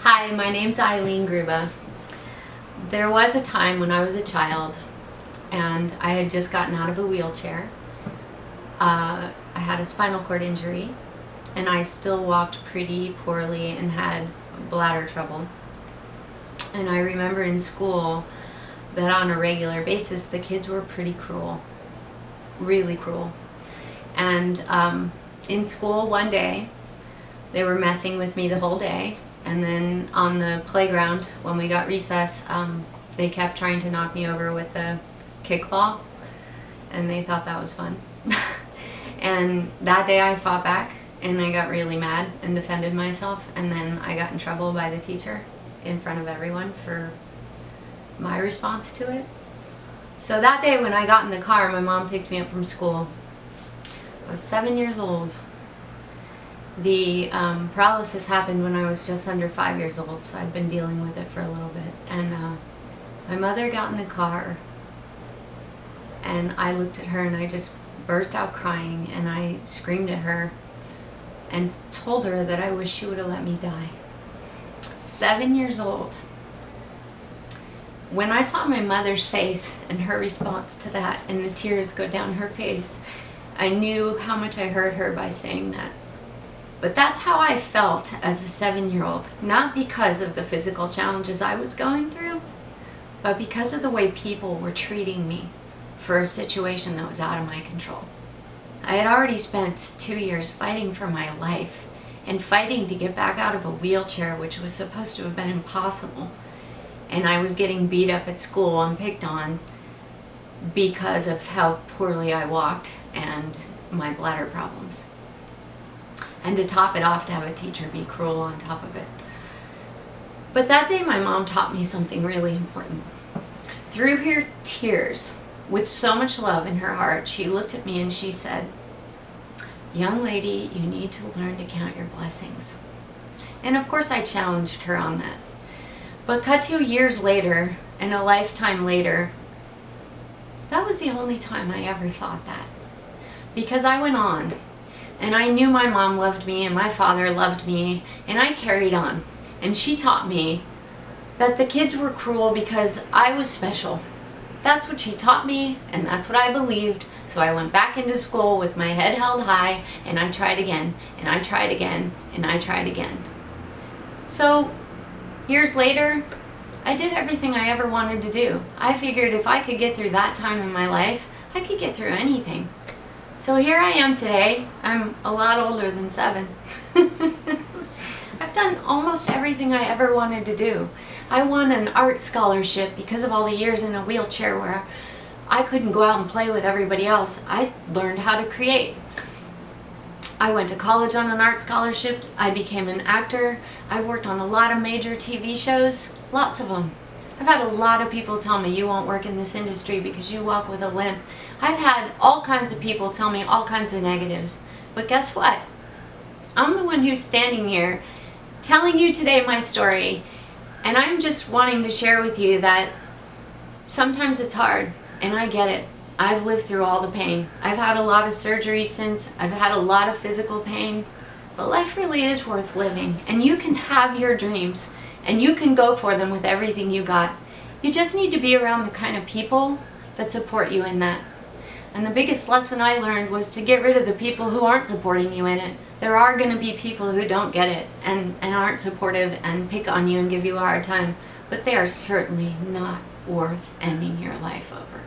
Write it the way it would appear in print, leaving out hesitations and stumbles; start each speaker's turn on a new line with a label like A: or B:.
A: Hi, my name's Eileen Grubba. There was a time when I was a child and I had just gotten out of a wheelchair. I had a spinal cord injury and I still walked pretty poorly and had bladder trouble. And I remember in school that on a regular basis the kids were pretty cruel, really cruel. And in school one day they were messing with me the whole day. And then on the playground, when we got recess, they kept trying to knock me over with the kickball, and they thought that was fun. And that day I fought back, and I got really mad and defended myself, and then I got in trouble by the teacher in front of everyone for my response to it. So that day when I got in the car, my mom picked me up from school. I was 7 years old. The paralysis happened when I was just under 5 years old, so I'd been dealing with it for a little bit. And my mother got in the car, and I looked at her and I just burst out crying, and I screamed at her and told her that I wish she would have let me die. 7 years old. When I saw my mother's face and her response to that and the tears go down her face, I knew how much I hurt her by saying that. But that's how I felt as a 7-year-old, not because of the physical challenges I was going through, but because of the way people were treating me for a situation that was out of my control. I had already spent 2 years fighting for my life and fighting to get back out of a wheelchair, which was supposed to have been impossible. And I was getting beat up at school and picked on because of how poorly I walked and my bladder problems. And to top it off, to have a teacher be cruel on top of it. But that day my mom taught me something really important. Through her tears, with so much love in her heart, she looked at me and she said, "Young lady, you need to learn to count your blessings." And of course I challenged her on that. But cut to years later, and a lifetime later, that was the only time I ever thought that. Because I went on, and I knew my mom loved me and my father loved me, and I carried on. And she taught me that the kids were cruel because I was special. That's what she taught me, and that's what I believed. So I went back into school with my head held high, and I tried again, and I tried again, and I tried again. So years later, I did everything I ever wanted to do. I figured if I could get through that time in my life, I could get through anything. So here I am today. I'm a lot older than 7. I've done almost everything I ever wanted to do. I won an art scholarship because of all the years in a wheelchair where I couldn't go out and play with everybody else. I learned how to create. I went to college on an art scholarship. I became an actor. I worked on a lot of major TV shows, lots of them. I've had a lot of people tell me, "You won't work in this industry because you walk with a limp." I've had all kinds of people tell me all kinds of negatives. But guess what? I'm the one who's standing here telling you today my story. And I'm just wanting to share with you that sometimes it's hard, and I get it. I've lived through all the pain. I've had a lot of surgery since. I've had a lot of physical pain. But life really is worth living. And you can have your dreams. And you can go for them with everything you got. You just need to be around the kind of people that support you in that. And the biggest lesson I learned was to get rid of the people who aren't supporting you in it. There are going to be people who don't get it and aren't supportive and pick on you and give you a hard time. But they are certainly not worth ending your life over.